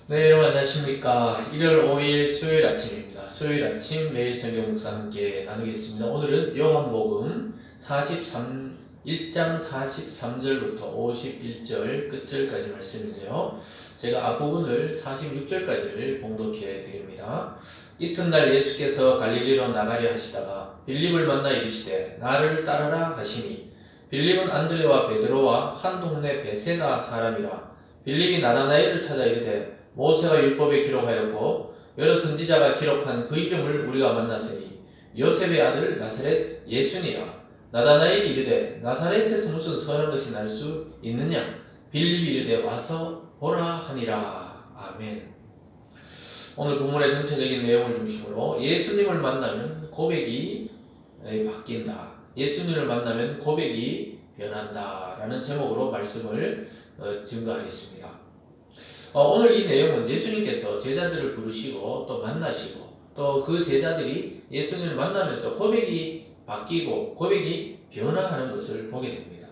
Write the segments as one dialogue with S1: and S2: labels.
S1: 네, 여러분 안녕하십니까. 1월 5일 수요일 아침입니다. 수요일 아침 매일 성경 묵상 함께 나누겠습니다. 오늘은 요한복음 1장 43절부터 51절 끝절까지 말씀인데요. 제가 앞부분을 46절까지를 봉독해 드립니다. 이튿날 예수께서 갈릴리로 나가려 하시다가 빌립을 만나 이르시되 나를 따르라 하시니 빌립은 안드레와 베드로와 한 동네 베세다 사람이라. 빌립이 나다나엘을 찾아 이르되 모세가 율법에 기록하였고 여러 선지자가 기록한 그 이름을 우리가 만났으니 요셉의 아들 나사렛 예수니라. 나다나엘이 이르되 나사렛에서 무슨 선한 것이 날 수 있느냐? 빌립이 이르되 와서 보라 하니라. 아멘. 오늘 본문의 전체적인 내용을 중심으로 예수님을 만나면 고백이 바뀐다. 예수님을 만나면 고백이 변한다 라는 제목으로 말씀을 증거하겠습니다. 오늘 이 내용은 예수님께서 제자들을 부르시고 또 만나시고 또 그 제자들이 예수님을 만나면서 고백이 바뀌고 고백이 변화하는 것을 보게 됩니다.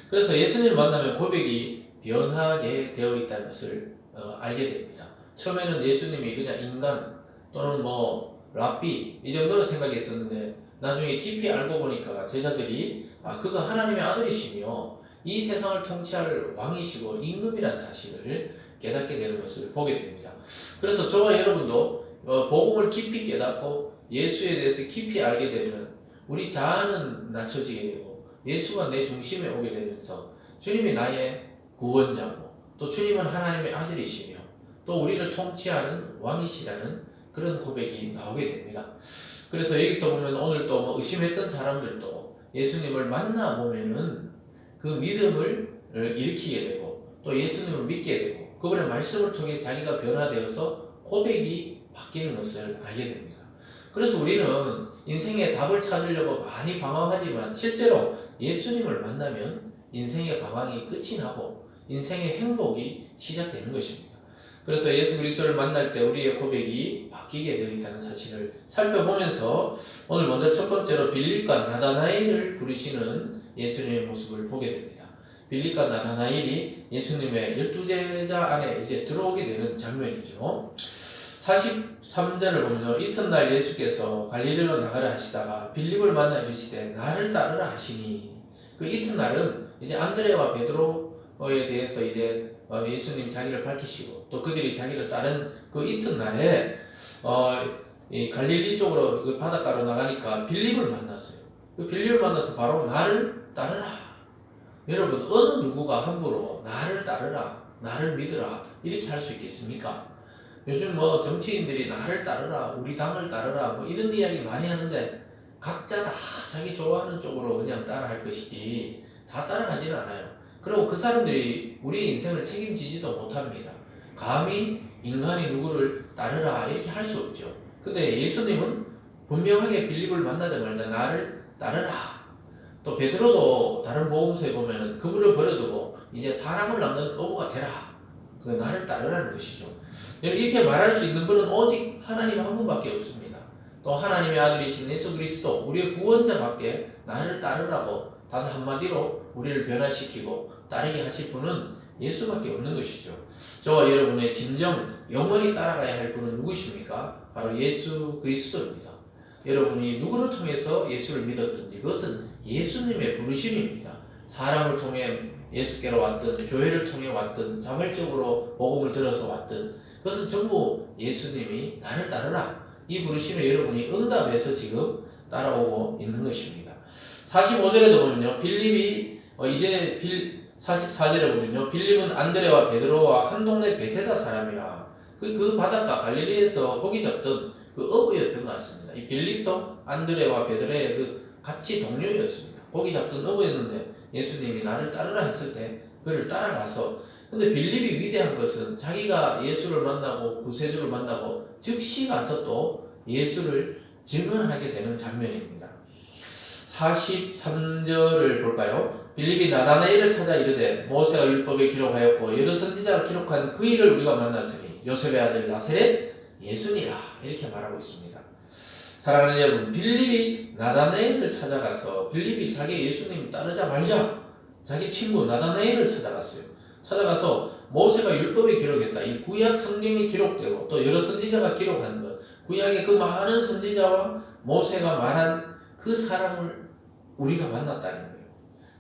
S1: 그래서 예수님을 만나면 고백이 변하게 되어 있다는 것을 알게 됩니다. 처음에는 예수님이 그냥 인간 또는 랍비 이 정도로 생각했었는데 나중에 깊이 알고 보니까 제자들이 그가 하나님의 아들이시며 이 세상을 통치할 왕이시고 임금이라는 사실을 깨닫게 되는 것을 보게 됩니다. 그래서 저와 여러분도 복음을 깊이 깨닫고 예수에 대해서 깊이 알게 되면 우리 자아는 낮춰지게 되고 예수가 내 중심에 오게 되면서 주님이 나의 구원자고 또 주님은 하나님의 아들이시며 또 우리를 통치하는 왕이시라는 그런 고백이 나오게 됩니다. 그래서 여기서 보면 오늘 또 의심했던 사람들도 예수님을 만나보면은 그 믿음을 일으키게 되고 또 예수님을 믿게 되고 그분의 말씀을 통해 자기가 변화되어서 고백이 바뀌는 것을 알게 됩니다. 그래서 우리는 인생의 답을 찾으려고 많이 방황하지만 실제로 예수님을 만나면 인생의 방황이 끝이 나고 인생의 행복이 시작되는 것입니다. 그래서 예수 그리스도를 만날 때 우리의 고백이 바뀌게 되어 있다는 사실을 살펴보면서 오늘 먼저 첫 번째로 빌립과 나다나엘을 부르시는 예수님의 모습을 보게 됩니다. 빌립과 나다나엘이 예수님의 12제자 안에 이제 들어오게 되는 장면이죠. 43절을 보면요. 이튿날 예수께서 갈릴리로 나가려 하시다가 빌립을 만나 이르시되 나를 따르라 하시니 그 이튿날은 이제 안드레와 베드로에 대해서 이제 예수님 자기를 밝히시고 또 그들이 자기를 따른 그 이튿날에 이 갈릴리 쪽으로 그 바닷가로 나가니까 빌립을 만났어요. 그 빌립을 만나서 바로 나를 따르라. 여러분 어느 누구가 함부로 나를 따르라, 나를 믿으라 이렇게 할 수 있겠습니까? 요즘 정치인들이 나를 따르라, 우리 당을 따르라 이런 이야기 많이 하는데 각자 다 자기 좋아하는 쪽으로 그냥 따라할 것이지 다 따라가지는 않아요. 그리고 그 사람들이 우리 인생을 책임지지도 못합니다. 감히 인간이 누구를 따르라 이렇게 할 수 없죠. 근데 예수님은 분명하게 빌립을 만나자마자 나를 따르라. 또 베드로도 다른 복음서에 보면은 그물을 버려두고 이제 사람을 낳는 어부가 되라. 그 나를 따르라는 것이죠. 이렇게 말할 수 있는 분은 오직 하나님 한 분밖에 없습니다. 또 하나님의 아들이신 예수 그리스도 우리의 구원자밖에 나를 따르라고 단 한마디로 우리를 변화시키고 따르게 하실 분은 예수밖에 없는 것이죠. 저와 여러분의 진정 영원히 따라가야 할 분은 누구십니까? 바로 예수 그리스도입니다. 여러분이 누구를 통해서 예수를 믿었든지 그것은 예수님의 부르심입니다. 사람을 통해 예수께로 왔든 교회를 통해 왔든 자발적으로 복음을 들어서 왔든 그것은 전부 예수님이 나를 따르라 이 부르심에 여러분이 응답해서 지금 따라오고 있는 것입니다. 45절에도 보면요. 빌립이 이제 44절에 보면요. 빌립은 안드레와 베드로와 한 동네 베세다 사람이라. 그 바닷가 갈릴리에서 고기 잡던 그 어부였던 것 같습니다. 이 빌립도 안드레와 베드로의 그 같이 동료였습니다. 고기 잡던 어부였는데 예수님이 나를 따르라 했을 때 그를 따라가서 근데 빌립이 위대한 것은 자기가 예수를 만나고 구세주를 만나고 즉시 가서 또 예수를 증언하게 되는 장면입니다. 43절을 볼까요? 빌립이 나다나엘을 찾아 이르되 모세가 율법에 기록하였고 여러 선지자가 기록한 그 일을 우리가 만났으니 요셉의 아들 나사렛 예수니라 이렇게 말하고 있습니다. 사랑하는 여러분, 빌립이 나다나엘을 찾아가서 빌립이 자기 예수님 따르자 말자 자기 친구 나다나엘을 찾아갔어요. 찾아가서 모세가 율법에 기록했다. 이 구약 성경에 기록되고 또 여러 선지자가 기록한 것, 구약의 그 많은 선지자와 모세가 말한 그 사람을 우리가 만났다는 거예요.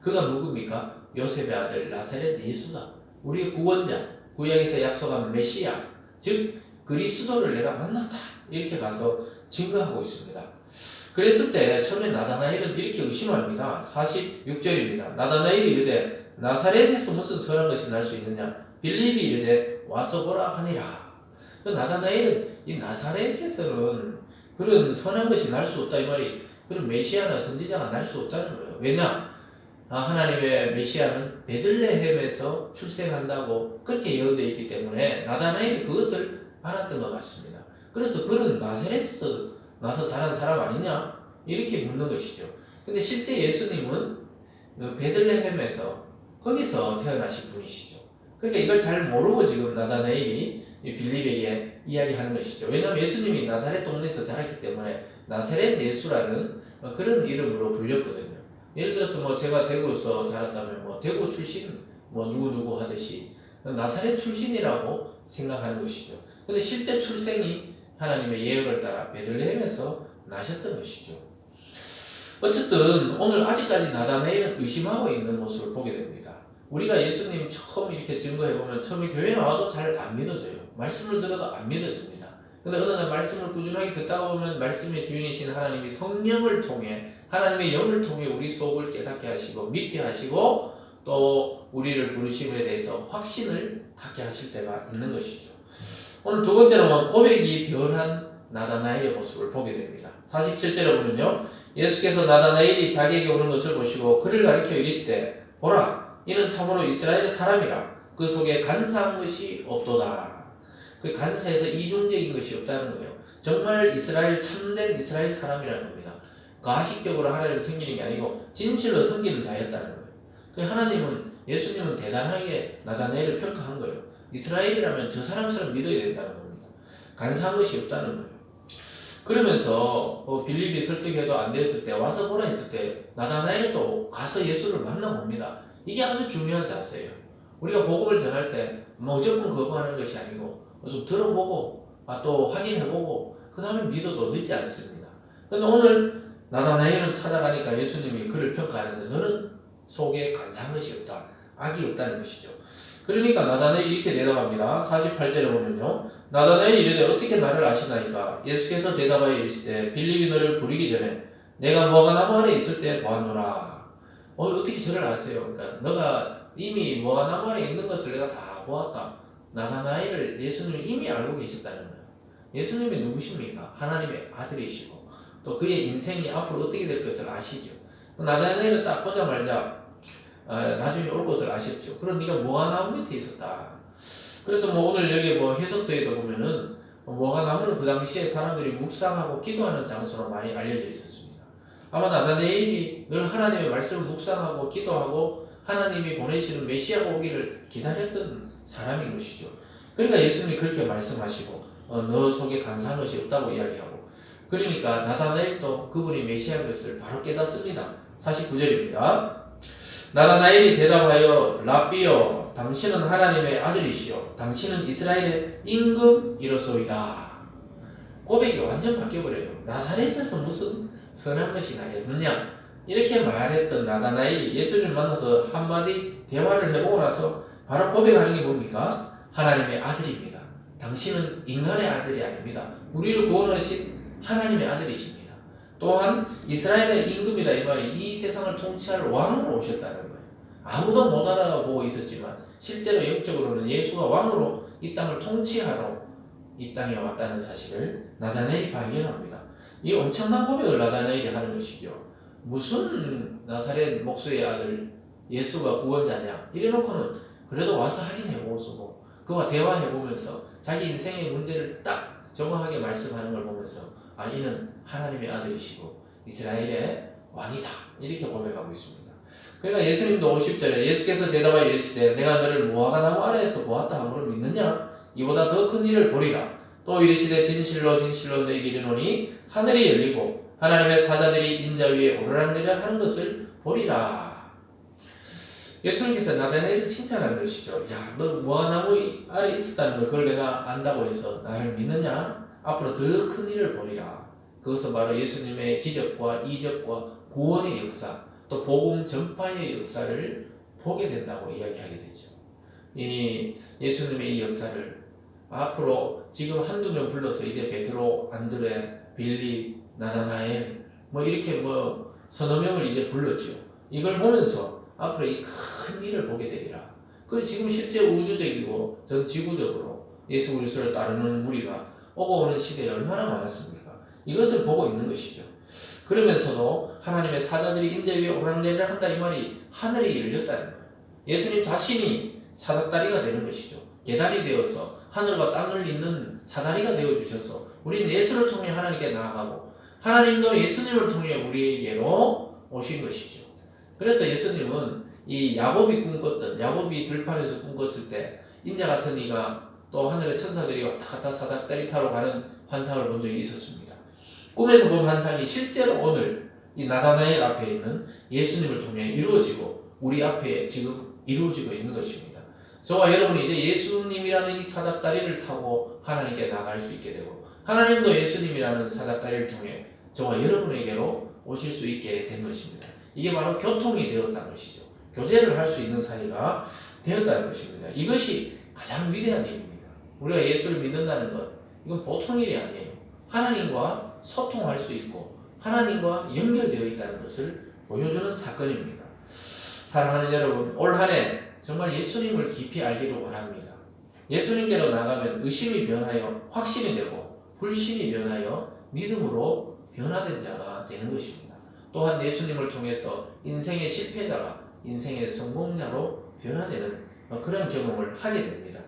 S1: 그가 누굽니까? 요셉의 아들 나사렛 예수다. 우리의 구원자, 구약에서 약속한 메시아, 즉 그리스도를 내가 만났다. 이렇게 가서 증거하고 있습니다. 그랬을 때 처음에 나다나엘은 이렇게 의심합니다. 46절입니다. 나다나엘이 이르되 나사렛에서 무슨 선한 것이 날 수 있느냐? 빌립이 이르되 와서 보라 하니라. 나다나엘은 이 나사렛에서는 그런 선한 것이 날 수 없다 이 말이, 그런 메시아나 선지자가 날 수 없다는 거예요. 왜냐? 하나님의 메시아는 베들레헴에서 출생한다고 그렇게 예언되어 있기 때문에 나다나엘이 그것을 알았던 것 같습니다. 그래서 그는 나사렛에서 나서 자란 사람 아니냐? 이렇게 묻는 것이죠. 근데 실제 예수님은 베들레헴에서 거기서 태어나신 분이시죠. 그러니까 이걸 잘 모르고 지금 나다나엘이 빌립에게 이야기하는 것이죠. 왜냐하면 예수님이 나사렛 동네에서 자랐기 때문에 나사렛 예수라는 그런 이름으로 불렸거든요. 예를 들어서 뭐 제가 대구에서 자랐다면 뭐 대구 출신 뭐 누구누구 하듯이 나사렛 출신이라고 생각하는 것이죠. 근데 실제 출생이 하나님의 예언을 따라 베들레헴에서 나셨던 것이죠. 어쨌든 오늘 아직까지 나다나엘은 의심하고 있는 모습을 보게 됩니다. 우리가 예수님 처음 이렇게 증거해보면 처음에 교회 나와도 잘 안 믿어져요. 말씀을 들어도 안 믿어집니다. 근데 어느 날 말씀을 꾸준하게 듣다 보면 말씀의 주인이신 하나님이 성령을 통해, 하나님의 영을 통해 우리 속을 깨닫게 하시고 믿게 하시고 또 우리를 부르심에 대해서 확신을 갖게 하실 때가 있는 것이죠. 오늘 두 번째로는 고백이 변한 나다나엘의 모습을 보게 됩니다. 47절에 보면요, 예수께서 나다나엘이 자기에게 오는 것을 보시고 그를 가리켜 이르시되 보라, 이는 참으로 이스라엘의 사람이라. 그 속에 간사한 것이 없도다. 그 간사해서 이중적인 것이 없다는 거예요. 정말 이스라엘, 참된 이스라엘 사람이라는 겁니다. 가식적으로 하나님을 섬기는 게 아니고 진실로 섬기는 자였다는 거예요. 그 하나님은, 예수님은 대단하게 나다나엘을 평가한 거예요. 이스라엘이라면 저 사람처럼 믿어야 된다는 겁니다. 간사한 것이 없다는 거예요. 그러면서 빌립이 설득해도 안 됐을 때, 와서 보라 했을 때 나다나엘이 또 가서 예수를 만나봅니다. 이게 아주 중요한 자세예요. 우리가 복음을 전할 때 무조건 거부하는 것이 아니고 좀 들어보고 또 확인해보고 그 다음에 믿어도 늦지 않습니다. 그런데 오늘 나다나엘은 찾아가니까 예수님이 그를 평가하는데 너는 속에 간사한 것이 없다, 악이 없다는 것이죠. 그러니까 나다나엘이 이렇게 대답합니다. 48절에 보면요, 나다나엘이 이르되 어떻게 나를 아시나이까? 예수께서 대답하여 이르시되 빌립이 너를 부르기 전에 내가 무화과 나무 아래 있을 때 보았노라. 어떻게 저를 아세요? 그러니까 너가 이미 무화과 나무 아래 있는 것을 내가 다 보았다. 나다나엘을 예수님이 이미 알고 계셨다는 거예요. 예수님이 누구십니까? 하나님의 아들이시고 또 그의 인생이 앞으로 어떻게 될 것을 아시죠. 나다나엘을 딱 보자마자 나중에 올 것을 아셨죠. 그럼 네가 무화과 나무 밑에 있었다. 그래서 뭐 오늘 여기 뭐 해석서에도 보면은 무화과 나무는 그 당시에 사람들이 묵상하고 기도하는 장소로 많이 알려져 있었습니다. 아마 나다나엘이 늘 하나님의 말씀을 묵상하고 기도하고 하나님이 보내시는 메시아가 오기를 기다렸던 사람인 것이죠. 그러니까 예수님이 그렇게 말씀하시고 너 속에 간사한 것이 없다고 이야기하고, 그러니까 나다나엘도 그분이 메시아인 것을 바로 깨닫습니다. 49절입니다. 나다나엘이 대답하여 랍비여, 당신은 하나님의 아들이시오. 당신은 이스라엘의 임금이로소이다. 고백이 완전 바뀌어버려요. 나사렛에서 무슨 선한 것이 나겠느냐, 이렇게 말했던 나다나엘이 예수님을 만나서 한마디 대화를 해보고 나서 바로 고백하는 게 뭡니까? 하나님의 아들입니다. 당신은 인간의 아들이 아닙니다. 우리를 구원하신 하나님의 아들이십니다. 또한 이스라엘의 임금이다 이 말이 이 세상을 통치할 왕으로 오셨다는 거예요. 아무도 못 알아보고 있었지만 실제로 영적으로는 예수가 왕으로 이 땅을 통치하러 이 땅에 왔다는 사실을 나다나엘이 발견합니다. 이 엄청난 고백을 나다나엘이 하는 것이죠. 무슨 나사렛 목수의 아들 예수가 구원자냐 이래놓고는 그래도 와서 확인해보고 그와 대화해보면서 자기 인생의 문제를 딱 정확하게 말씀하는 걸 보면서 이는 하나님의 아들이시고 이스라엘의 왕이다, 이렇게 고백하고 있습니다. 그러니까 예수님도 50절에 예수께서 대답하여 이르시되 내가 너를 무화과 나무 아래에서 보았다 함으로 믿느냐? 이보다 더 큰 일을 보리라. 또 이르시되 진실로 진실로 너희에게 이르노니 하늘이 열리고 하나님의 사자들이 인자 위에 오르락내리락 하는 것을 보리라. 예수님께서 나다나엘을 칭찬하는 것이죠. 야, 너 무화나무 아래 있었다는 걸 그걸 내가 안다고 해서 나를 믿느냐? 앞으로 더 큰 일을 보리라. 그것은 바로 예수님의 기적과 이적과 구원의 역사, 또 복음 전파의 역사를 보게 된다고 이야기하게 되죠. 이 예수님의 이 역사를 앞으로 지금 한두 명 불러서 이제 베드로, 안드레, 빌립, 나다나엘 뭐 이렇게 뭐 서너 명을 이제 불렀죠. 이걸 보면서 앞으로 이 큰 일을 보게 되리라. 그 지금 실제 우주적이고 전 지구적으로 예수 그리스도를 따르는 무리가 오고 오는 시대에 얼마나 많았습니까? 이것을 보고 있는 것이죠. 그러면서도 하나님의 사자들이 인대 위에 오르락내리락 한다 이 말이 하늘이 열렸다는 거예요. 예수님 자신이 사닥다리가 되는 것이죠. 계달이 되어서 하늘과 땅을 잇는 사다리가 되어주셔서 우리는 예수를 통해 하나님께 나아가고 하나님도 예수님을 통해 우리에게로 오신 것이죠. 그래서 예수님은 이 야곱이 꿈꿨던 야곱이 들판에서 꿈꿨을 때 인자 같은 이가 또 하늘의 천사들이 왔다 갔다 사닥다리 타러 가는 환상을 본 적이 있었습니다. 꿈에서 본 환상이 실제로 오늘 이 나다나엘 앞에 있는 예수님을 통해 이루어지고 우리 앞에 지금 이루어지고 있는 것입니다. 저와 여러분이 이제 예수님이라는 이 사닥다리를 타고 하나님께 나갈 수 있게 되고 하나님도 예수님이라는 사닥다리를 통해 저와 여러분에게로 오실 수 있게 된 것입니다. 이게 바로 교통이 되었다는 것이죠. 교제를 할 수 있는 사이가 되었다는 것입니다. 이것이 가장 위대한 일입니다. 우리가 예수를 믿는다는 것, 이건 보통 일이 아니에요. 하나님과 소통할 수 있고 하나님과 연결되어 있다는 것을 보여주는 사건입니다. 사랑하는 여러분, 올 한 해 정말 예수님을 깊이 알기를 원합니다. 예수님께로 나가면 의심이 변하여 확신이 되고 불신이 변하여 믿음으로 변화된 자가 되는 것입니다. 또한 예수님을 통해서 인생의 실패자가 인생의 성공자로 변화되는 그런 경험을 하게 됩니다.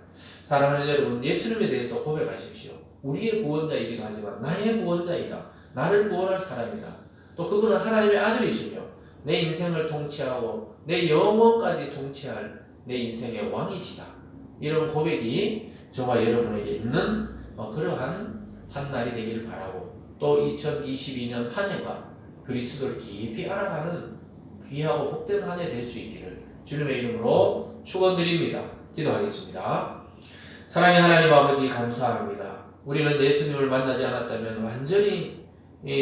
S1: 사랑하는 여러분, 예수님에 대해서 고백하십시오. 우리의 구원자이기도 하지만 나의 구원자이다. 나를 구원할 사람이다. 또 그분은 하나님의 아들이시며 내 인생을 통치하고 내 영혼까지 통치할 내 인생의 왕이시다. 이런 고백이 저와 여러분에게 있는 그러한 한 날이 되기를 바라고 또 2022년 한 해가 그리스도를 깊이 알아가는 귀하고 복된 한 해 될 수 있기를 주님의 이름으로 축원드립니다. 기도하겠습니다. 사랑의 하나님 아버지 감사합니다. 우리는 예수님을 만나지 않았다면 완전히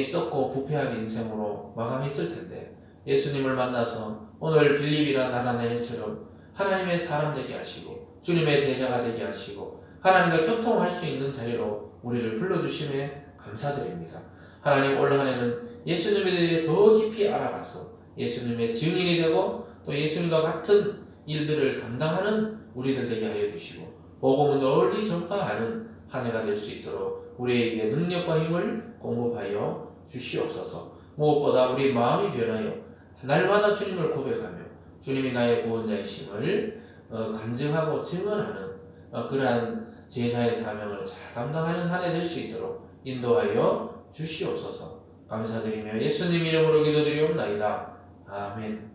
S1: 썩고 부패한 인생으로 마감했을 텐데 예수님을 만나서 오늘 빌립이나 나다나엘처럼 하나님의 사람 되게 하시고 주님의 제자가 되게 하시고 하나님과 교통할 수 있는 자리로 우리를 불러주심에 감사드립니다. 하나님 올 한 해는 예수님에 대해 더 깊이 알아가서 예수님의 증인이 되고 또 예수님과 같은 일들을 감당하는 우리들 되게 하여 주시고 복음을 널리 전파하는 한 해가 될 수 있도록 우리에게 능력과 힘을 공급하여 주시옵소서. 무엇보다 우리 마음이 변하여 날마다 주님을 고백하며 주님이 나의 구원자이심을 간증하고 증언하는 그러한 제자의 사명을 잘 감당하는 한 해 될 수 있도록 인도하여 주시옵소서. 감사드리며 예수님 이름으로 기도드리옵나이다. 아멘.